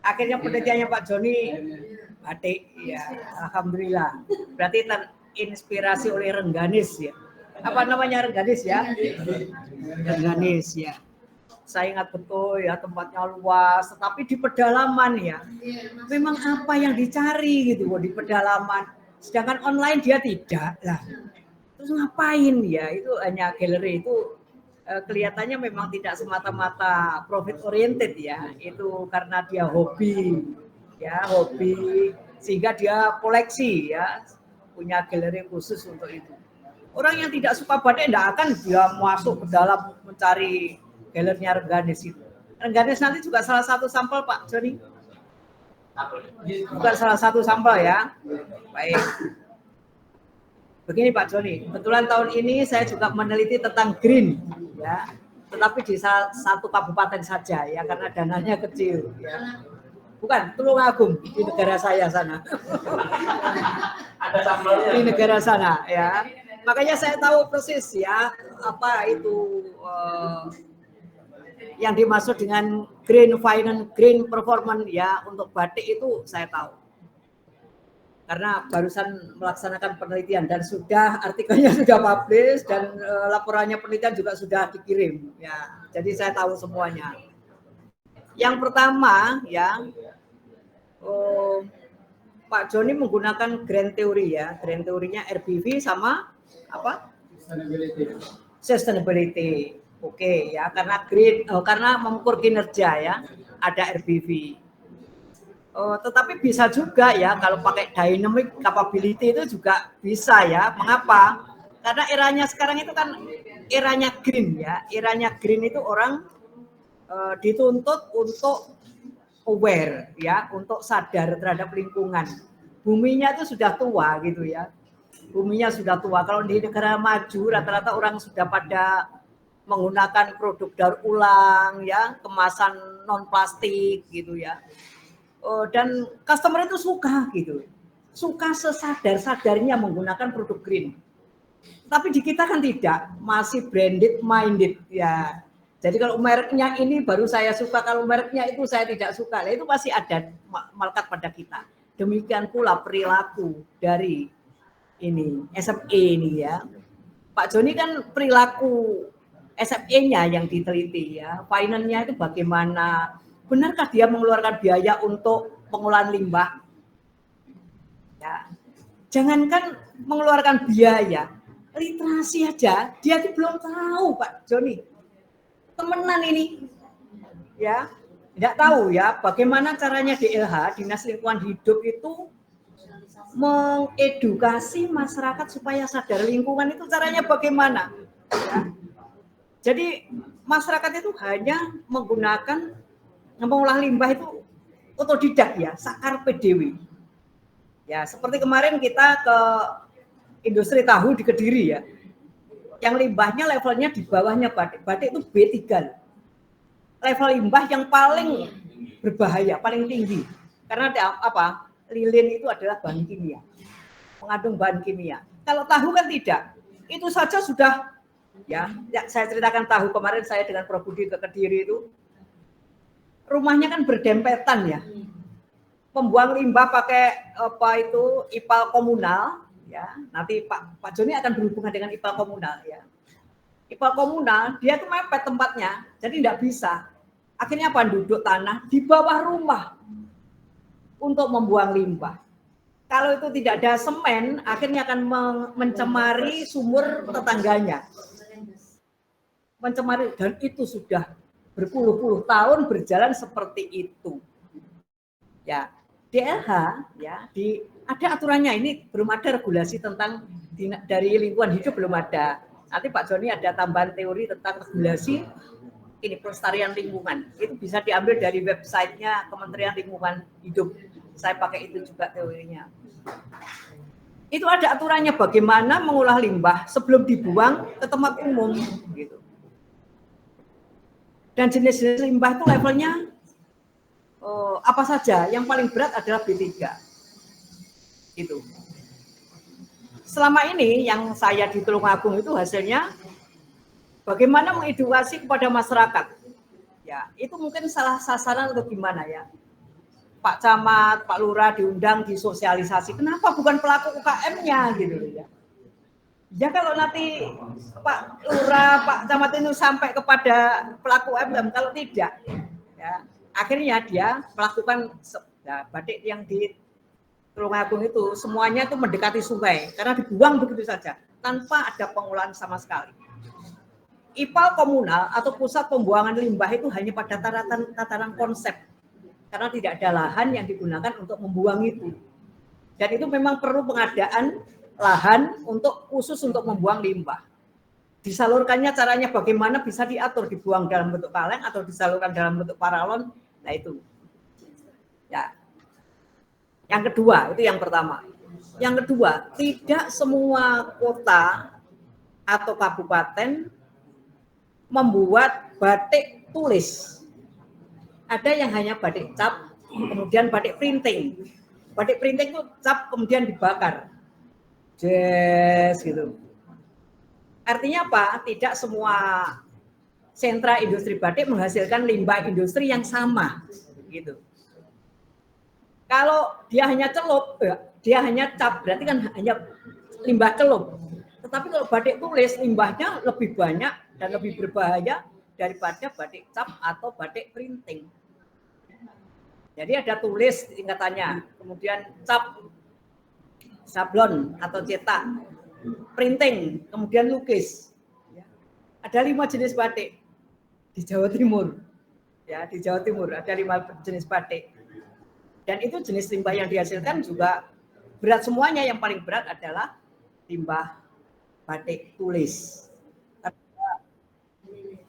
Akhirnya penelitiannya Pak Joni batik ya. Alhamdulillah. Berarti terinspirasi oleh Rengganis ya. Apa namanya Rengganis ya? Rengganis ya. Saya ingat betul ya tempatnya luas, tetapi di pedalaman ya. Memang apa yang dicari gitu di pedalaman. Sedangkan online dia tidak lah. Terus ngapain ya? Itu hanya galeri itu kelihatannya memang tidak semata-mata profit oriented ya. Itu karena dia hobi ya, hobi sehingga dia koleksi ya, punya galeri khusus untuk itu. Orang yang tidak suka batik tidak akan dia masuk ke dalam mencari galerinya Rengganis itu. Rengganis nanti juga salah satu sampel Pak Joni. Bukan salah satu sampel ya. Baik. Begini Pak Joni, kebetulan tahun ini saya juga meneliti tentang green ya. Tetapi di satu kabupaten saja ya karena dananya kecil ya. Bukan, Tulungagung di negara saya sana. Ada sampelnya di negara sana ya. Makanya saya tahu persis ya apa itu yang dimaksud dengan green finance, green performance ya untuk batik itu saya tahu. Karena barusan melaksanakan penelitian dan sudah artikelnya sudah publish dan laporannya penelitian juga sudah dikirim ya. Jadi saya tahu semuanya. Yang pertama ya Pak Joni menggunakan grand theory ya. Grand teorinya RBV sama apa? Sustainability. Oke ya, karena green, karena mengukur kinerja ya, ada RBV. Tetapi bisa juga ya kalau pakai dynamic capability itu juga bisa ya. Mengapa? Karena eranya sekarang itu kan eranya green ya. Eranya green itu orang dituntut untuk aware ya, untuk sadar terhadap lingkungan. buminya itu sudah tua gitu ya. Buminya sudah tua. Kalau di negara maju rata-rata orang sudah pada menggunakan produk daur ulang ya, kemasan non plastik gitu ya. Dan customer itu suka gitu. Suka sesadar-sadarnya menggunakan produk green. Tapi di kita kan tidak, masih branded minded ya. Jadi kalau mereknya ini baru saya suka, kalau mereknya itu saya tidak suka. Nah, itu pasti ada melekat pada kita. Demikian pula perilaku dari ini SME ini ya. Pak Joni kan perilaku SME-nya yang diteliti ya. Finance-nya itu bagaimana? Benarkah dia mengeluarkan biaya untuk pengolahan limbah? Ya. Jangankan mengeluarkan biaya, literasi aja dia belum tahu Pak Joni. Temenan ini. Ya. Tidak tahu ya bagaimana caranya DLH, Dinas Lingkungan Hidup itu mengedukasi masyarakat supaya sadar lingkungan itu caranya bagaimana. Ya. Jadi masyarakat itu hanya menggunakan mengolah limbah itu otodidak ya, sakar PDW. Ya, seperti kemarin kita ke industri tahu di Kediri ya. Yang limbahnya levelnya di bawahnya batik. Batik itu B3. Level limbah yang paling berbahaya, paling tinggi. Karena apa? Lilin itu adalah bahan kimia, mengandung bahan kimia. Kalau tahu kan tidak, itu saja sudah ya saya ceritakan tahu kemarin saya dengan Prof Budi ke Kediri itu, rumahnya kan berdempetan ya, membuang limbah pakai apa itu IPAL komunal ya. Nanti Pak Joni akan berhubungan dengan IPAL komunal ya. IPAL komunal dia tuh mepet tempatnya, jadi tidak bisa. Akhirnya penduduk tanah di bawah rumah untuk membuang limbah. Kalau itu tidak ada semen, akhirnya akan mencemari sumur tetangganya. Mencemari, dan itu sudah berpuluh-puluh tahun berjalan seperti itu. Ya, DLH ya, ada aturannya, ini belum ada regulasi tentang dari lingkungan hidup, belum ada. Nanti Pak Joni ada tambahan teori tentang regulasi ini pelestarian lingkungan. Itu bisa diambil dari websitenya Kementerian Lingkungan Hidup. Saya pakai itu juga teorinya. Itu ada aturannya bagaimana mengolah limbah sebelum dibuang ke tempat umum gitu. Dan jenis-jenis limbah itu levelnya apa saja? Yang paling berat adalah B3. Itu. Selama ini yang saya di Tulungagung itu hasilnya bagaimana mengedukasi kepada masyarakat. Ya, itu mungkin salah sasaran atau gimana ya. Pak Camat, Pak Lurah diundang disosialisasi. Kenapa bukan pelaku UKM-nya gitu ya? Ya kalau nanti Pak Lurah, Pak Camat itu sampai kepada pelaku UKM, kalau tidak, ya akhirnya dia melakukan ya, batik yang di Tulungagung itu semuanya itu mendekati sungai karena dibuang begitu saja tanpa ada pengolahan sama sekali. IPAL komunal atau pusat pembuangan limbah itu hanya pada tataran konsep karena tidak ada lahan yang digunakan untuk membuang itu. Dan itu memang perlu pengadaan lahan untuk khusus untuk membuang limbah. Disalurkannya caranya bagaimana bisa diatur, dibuang dalam bentuk kaleng atau disalurkan dalam bentuk paralon. Nah itu. Ya. Yang kedua, itu yang pertama. Yang kedua, tidak semua kota atau kabupaten membuat batik tulis. Ada yang hanya batik cap, kemudian batik printing. Batik printing itu cap kemudian dibakar. Yes, gitu. Artinya apa? Tidak semua sentra industri batik menghasilkan limbah industri yang sama, gitu. Kalau dia hanya celup, dia hanya cap, berarti kan hanya limbah celup. Tetapi kalau batik tulis, limbahnya lebih banyak dan lebih berbahaya daripada batik cap atau batik printing. Jadi ada tulis tingkatannya, kemudian cap, sablon atau cetak, printing, kemudian lukis. Ada 5 jenis batik di Jawa Timur. Ya, di Jawa Timur ada 5 jenis batik. Dan itu jenis limbah yang dihasilkan juga berat semuanya. Yang paling berat adalah limbah batik tulis. Karena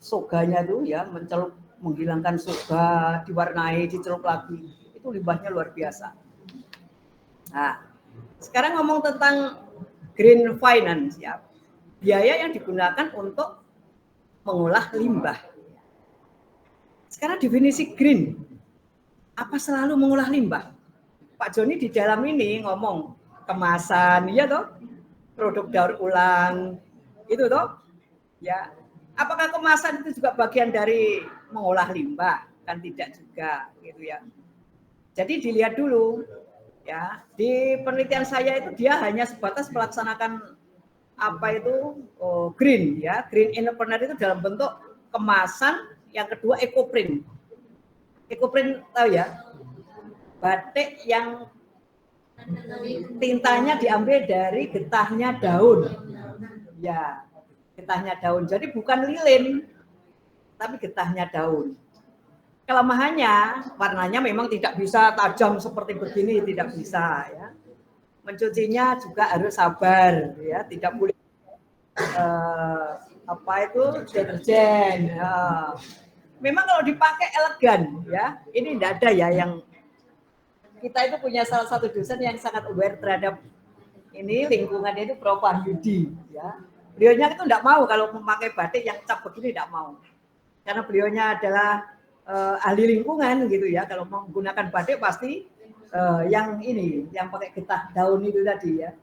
soganya tuh ya mencelup, menghilangkan soga, diwarnai, dicelup lagi. Itu limbahnya luar biasa. Nah, sekarang ngomong tentang green finance ya. Biaya yang digunakan untuk mengolah limbah. Sekarang definisi green. Apa selalu mengolah limbah? Pak Joni di dalam ini ngomong kemasan, iya toh? Produk daur ulang, itu toh? Ya. Apakah kemasan itu juga bagian dari mengolah limbah? Kan tidak juga, gitu ya. Jadi dilihat dulu, ya. Di penelitian saya itu dia hanya sebatas melaksanakan apa itu green, ya. Green entrepreneur itu dalam bentuk kemasan, yang kedua ecoprint. Ecoprint tahu ya? Batik yang tintanya diambil dari getahnya daun. Ya, getahnya daun. Jadi bukan lilin, tapi getahnya daun. Kelemahannya, warnanya memang tidak bisa tajam seperti begini, tidak bisa ya. Mencucinya juga harus sabar ya, tidak boleh apa itu deterjen. Memang kalau dipakai elegan ya, ini tidak ada ya yang kita itu punya salah satu dosen yang sangat aware terhadap ini lingkungannya itu Prof. Wahyudi ya. Beliaunya itu tidak mau kalau memakai batik yang cap begini, tidak mau. Karena beliaunya adalah ahli lingkungan gitu ya. Kalau menggunakan batik pasti yang ini, yang pakai getah daun itu tadi ya.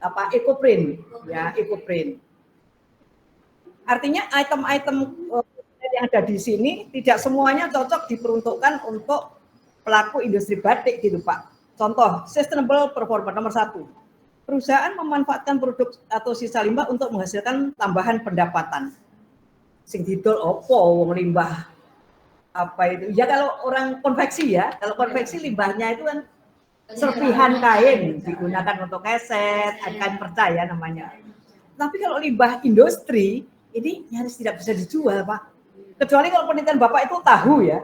Apa ecoprint ya, ecoprint. Artinya item-item yang ada di sini tidak semuanya cocok diperuntukkan untuk pelaku industri batik gitu Pak. Contoh, sustainable performance nomor 1. Perusahaan memanfaatkan produk atau sisa limbah untuk menghasilkan tambahan pendapatan. Sing didol opo wong limbah apa itu? Ya kalau orang konveksi ya, kalau konveksi limbahnya itu kan serpihan kain digunakan untuk keset, kain perca ya namanya. Tapi kalau limbah industri ini nyaris tidak bisa dijual Pak. Kecuali kalau penelitian Bapak itu tahu ya.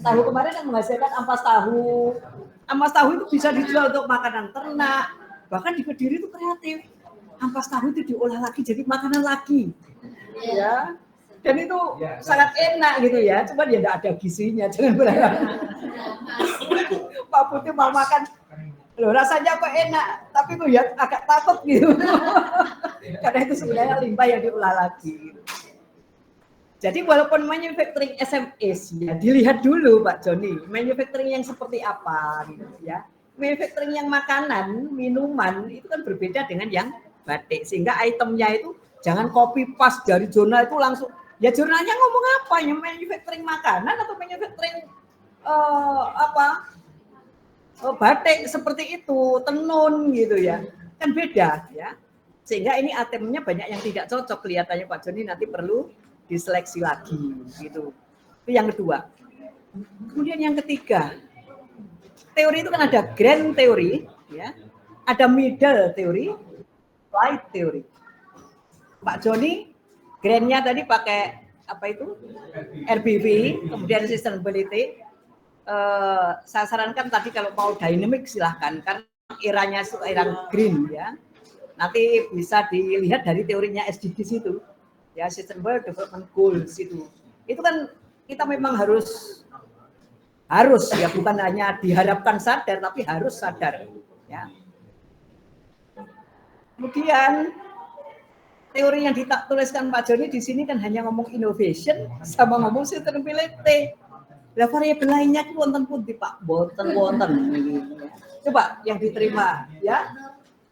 Tahu kemarin yang menghasilkan ampas tahu. Ampas tahu itu bisa dijual untuk makanan ternak. Bahkan di Kediri itu kreatif. Ampas tahu itu diolah lagi jadi makanan lagi. Ya. Dan itu sangat enak gitu ya. Cuma dia tidak ada gizinya. Jangan berharap. Pak Putih mau makan. Loh, rasanya kok enak. Tapi kok ya agak takut gitu. Karena itu sebenarnya limbah yang diolah lagi. Jadi walaupun manufacturing SMS ya dilihat dulu Pak Joni, manufacturing yang seperti apa gitu ya. Manufacturing yang makanan, minuman itu kan berbeda dengan yang batik. Sehingga itemnya itu jangan copy paste dari jurnal itu langsung. Ya jurnalnya ngomong apa? Yang manufacturing makanan atau manufacturing batik seperti itu, tenun gitu ya. Kan beda ya. Sehingga ini itemnya banyak yang tidak cocok kelihatannya Pak Joni, nanti perlu diseleksi lagi gitu. Itu yang kedua. Kemudian yang ketiga, teori itu kan ada grand teori ya, ada middle teori, light teori. Pak Joni grandnya tadi pakai apa itu? RBV, kemudian sustainability. Saya sarankan tadi kalau mau dynamic silahkan, kan eranya era green ya. Nanti bisa dilihat dari teorinya SDGs itu. Ya, Sustainable Development Goals itu kan kita memang harus ya, bukan hanya diharapkan sadar tapi harus sadar ya. Kemudian teori yang dituliskan Pak Joni di sini kan hanya ngomong innovation sama ngomong sustainability. Lah variabel lainnya itu wonten pun di Pak, wonten. Coba yang diterima ya.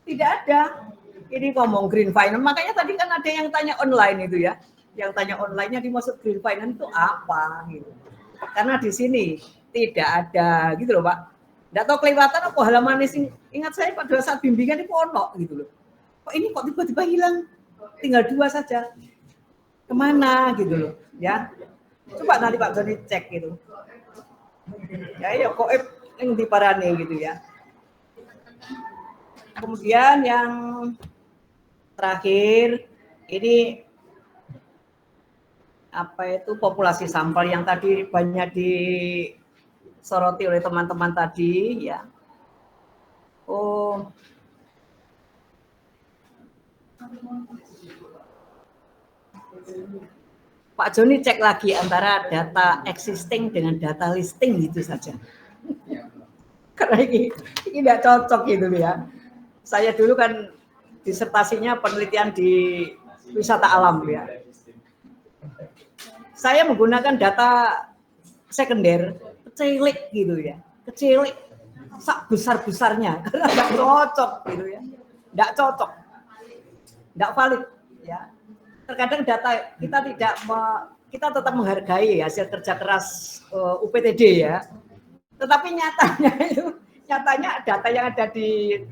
Tidak ada. Ini ngomong green finance, makanya tadi kan ada yang tanya online itu ya. Yang tanya online-nya dimaksud green finance itu apa gitu. Karena di sini tidak ada gitu loh Pak. Tidak tahu kelewatan apa halaman ini. Ingat saya pada saat bimbingan itu ono gitu loh. Kok ini kok tiba-tiba hilang? Tinggal 2 saja. Kemana gitu loh ya. Coba nanti Pak Joni cek gitu. Ya kok yang diparani gitu ya. Kemudian yang terakhir ini apa itu populasi sampel yang tadi banyak disoroti oleh teman-teman tadi ya. Pak Joni cek lagi antara data existing dengan data listing gitu saja. Karena ini tidak cocok gitu ya. Saya dulu kan disertasinya penelitian di wisata alam ya. Saya menggunakan data sekunder kecilik gitu ya, kecilik sak besar-besarnya karena nggak cocok gitu ya, nggak cocok, nggak valid ya. Terkadang data kita kita tetap menghargai hasil kerja keras UPTD ya, tetapi nyatanya data yang ada di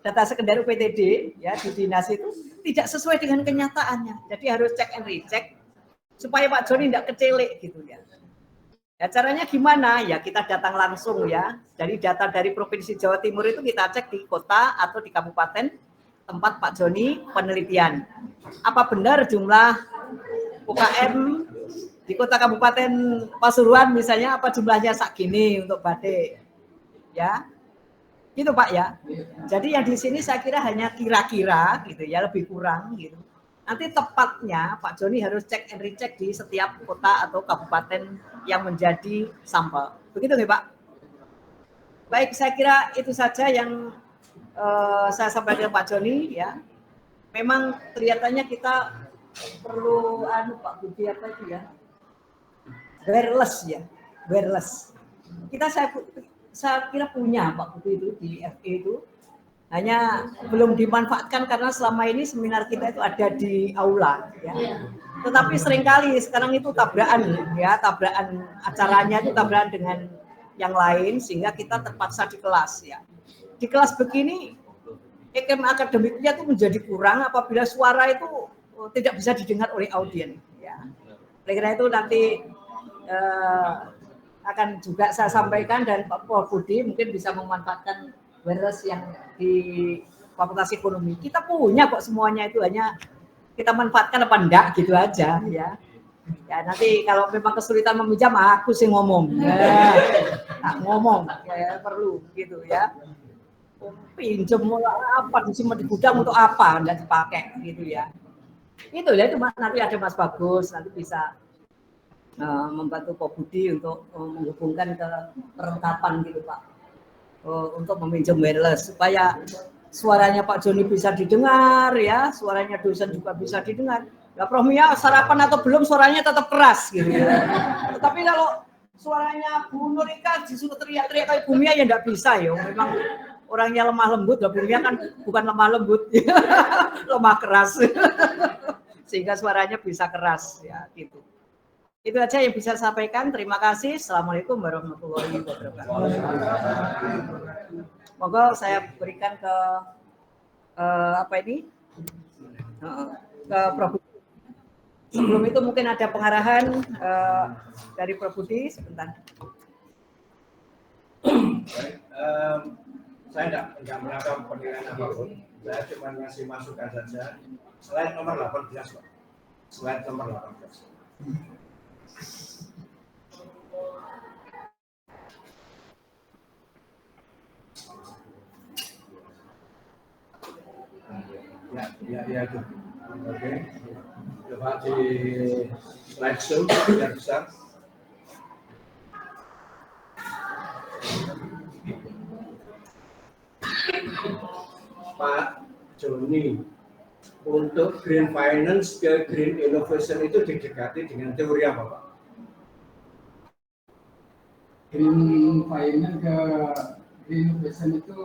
data sekunder UPTD ya di dinas itu tidak sesuai dengan kenyataannya. Jadi harus cek and recheck supaya Pak Joni tidak kecilik gitu ya. Ya caranya gimana? Ya kita datang langsung ya. Dari data dari Provinsi Jawa Timur itu kita cek di kota atau di kabupaten tempat Pak Joni penelitian. Apa benar jumlah UKM di kota Kabupaten Pasuruan misalnya apa jumlahnya segini untuk batik? Ya. Gitu Pak ya. Jadi yang di sini saya kira hanya kira-kira gitu ya, lebih kurang gitu. Nanti tepatnya Pak Joni harus cek and recheck di setiap kota atau kabupaten yang menjadi sampel. Begitu nggak Pak? Baik, saya kira itu saja yang saya sampaikan Pak Joni ya. Memang kelihatannya kita perlu Pak Budi apa itu ya? Wireless ya, wireless. Saya kira punya Pak Budi itu di FE itu. Hanya belum dimanfaatkan karena selama ini seminar kita itu ada di aula ya. Tetapi seringkali sekarang itu tabrakan ya, tabrakan acaranya itu tabrakan dengan yang lain sehingga kita terpaksa di kelas ya. Di kelas begini akademiknya itu menjadi kurang apabila suara itu tidak bisa didengar oleh audiens ya. Karena itu nanti akan juga saya sampaikan dan Pak Budi mungkin bisa memanfaatkan wireless yang di Fakultas Ekonomi. Kita punya kok semuanya itu, hanya kita manfaatkan apa enggak gitu aja ya. Ya nanti kalau memang kesulitan meminjam aku sih ngomong. Ya, ngomong ya perlu gitu ya. Pinjam apa disimpan di gudang untuk apa enggak dipakai gitu ya. Itu ya, itu nanti ada Mas Bagus nanti bisa membantu Pak Budi untuk menghubungkan ke perlengkapan gitu Pak. Untuk meminjam wireless supaya suaranya Pak Joni bisa didengar ya, suaranya dosen juga bisa didengar. Ya Prof Mia sarapan atau belum suaranya tetap keras gitu ya. Tapi kalau suaranya Bu Nurika disuruh teriak-teriak kayak Bu Mia ya enggak bisa ya. Memang orangnya lemah lembut, Bu Mia kan bukan lemah lembut, lemah keras. Sehingga suaranya bisa keras ya gitu. Itu aja yang bisa saya sampaikan. Terima kasih. Assalamualaikum warahmatullahi wabarakatuh. Moga saya berikan ke ke Prof. Sebelum itu mungkin ada pengarahan dari Prof. Budi sebentar. Saya tidak melakukan penilaian apapun. Saya cuma ngasih masukan saja. Slide nomor 18, Pak. Slide nomor 18. Ya itu. Oke. Coba di slide show yang besar. Pak Joni, untuk green finance ke green innovation itu didekati dengan teori apa Pak? Green finance ke green innovation itu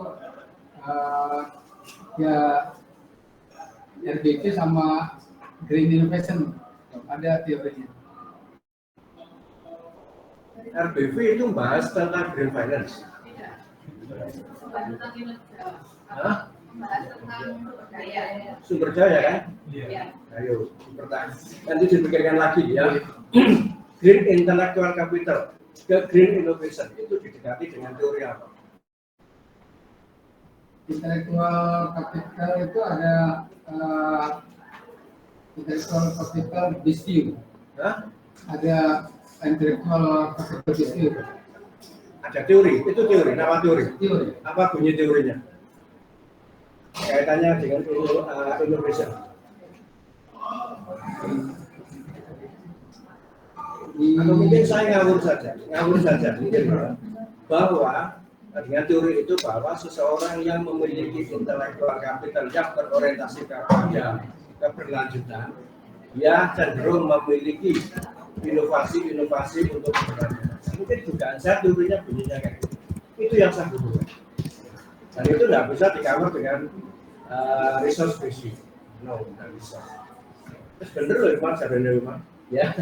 ya RBP sama green innovation ada teorinya. RBV itu membahas tentang green finance. Hah? Sumber daya kan? Iya. Ayo, nanti dipikirkan lagi ya. Green intellectual capital ke green innovation itu didekati dengan teori apa? Intellectual capital itu ada intellectual capital dispute. Ada intellectual capital dispute. Ada teori, itu teori, nama teori. Teori. Apa bunyi teorinya? Kaitannya dengan innovation. Atau mungkin saya ngawur saja mungkin bahwa Nah, dengan teori itu bahwa seseorang yang memiliki intellectual capital yang berorientasi kepada keberlanjutan, dia cenderung memiliki inovasi-inovasi untuk keberlanjutan. Mungkin dugaan saya teorinya bunyinya kayak gitu. Itu yang saya butuhkan. Dan itu nggak bisa di-cover dengan resource basic. No, nggak bisa. Terus bener loh, Irman, sadar Irman. Ya,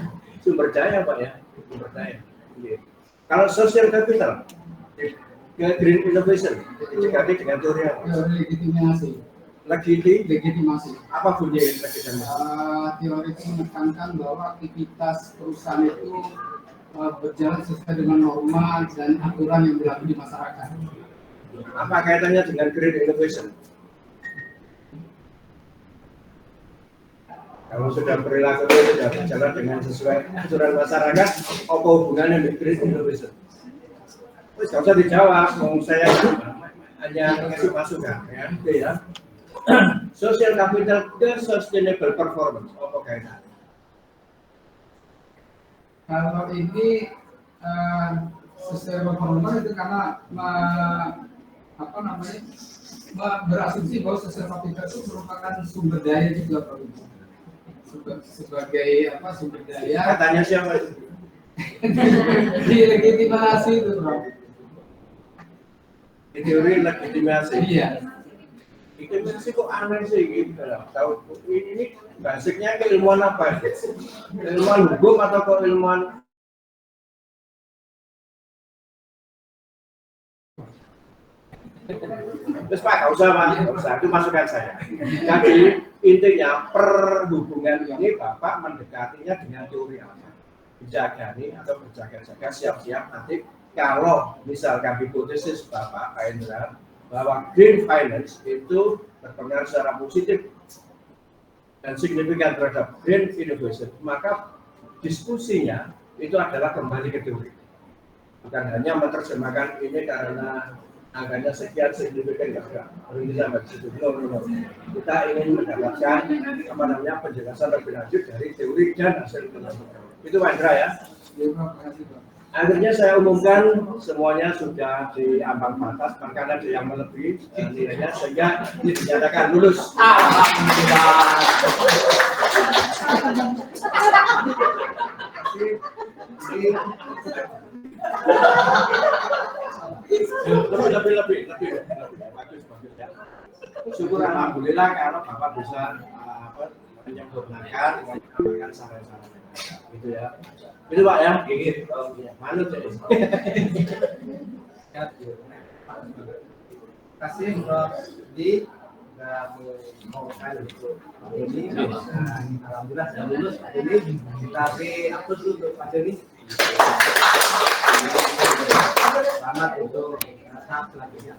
sumber daya Pak ya, sumber daya. Kalau social capital, green innovation, didekati dengan teori apa? Legitimasi. Legitimasi. Apa bunyi legitimasi? Teori itu menekankan bahwa aktivitas perusahaan itu berjalan sesuai dengan norma dan aturan yang berlaku di masyarakat. Apa kaitannya dengan green innovation? Kalau sudah perilaku sudah berjalan dengan sesuai aturan masyarakat, apa hubungannya dengan green innovation? Terus nggak usah dijawab, mau saya hanya kasih masukan, ya. Oke ya. Social capital ke sustainable performance, apa kaitannya? Kalau ini sustainable performance itu karena berasumsi bahwa social capital itu merupakan sumber daya juga, Pak. Sebagai sumber daya. Katanya siapa itu? Legitimasi itu, Bro. Teori legitimasi. Iya. Legitimasi kok aneh sih gitu. Tahu ini basicnya keilmuan apa? Ilmuwan hukum atau keilmuan? Terus Pak, nggak usah Pak, nggak usah. Itu masukan saya. Jadi intinya perhubungan ini Bapak mendekatinya dengan teori apa? Dijagani atau berjaga-jaga siap-siap nanti kalau misalkan hipotesis Bapak Pak Indra bahwa green finance itu berpengaruh secara positif dan signifikan terhadap green innovation, maka diskusinya itu adalah kembali ke teori. Bukan hanya menerjemahkan ini karena angkanya sekian signifikan enggak. Berhenti sampai di situ. No. Kita ingin mendapatkan penjelasan lebih lanjut dari teori dan hasil penelitian. Itu Pak Indra ya. Terima kasih, Pak. Akhirnya saya umumkan semuanya sudah di ambang batas, bahkan ada yang melebihi nilainya sehingga dinyatakan lulus. Lebih bagus ya. Syukur alhamdulillah kalau Bapak bisa menyempurnakan menyampaikan saran-saran gitu ya. Itu Pak ya, manut ya. Kasih Prof. Di mau ini alhamdulillah sudah lulus ini kita hapus dulu untuk Pak Joni. Selamat untuk tahap selanjutnya.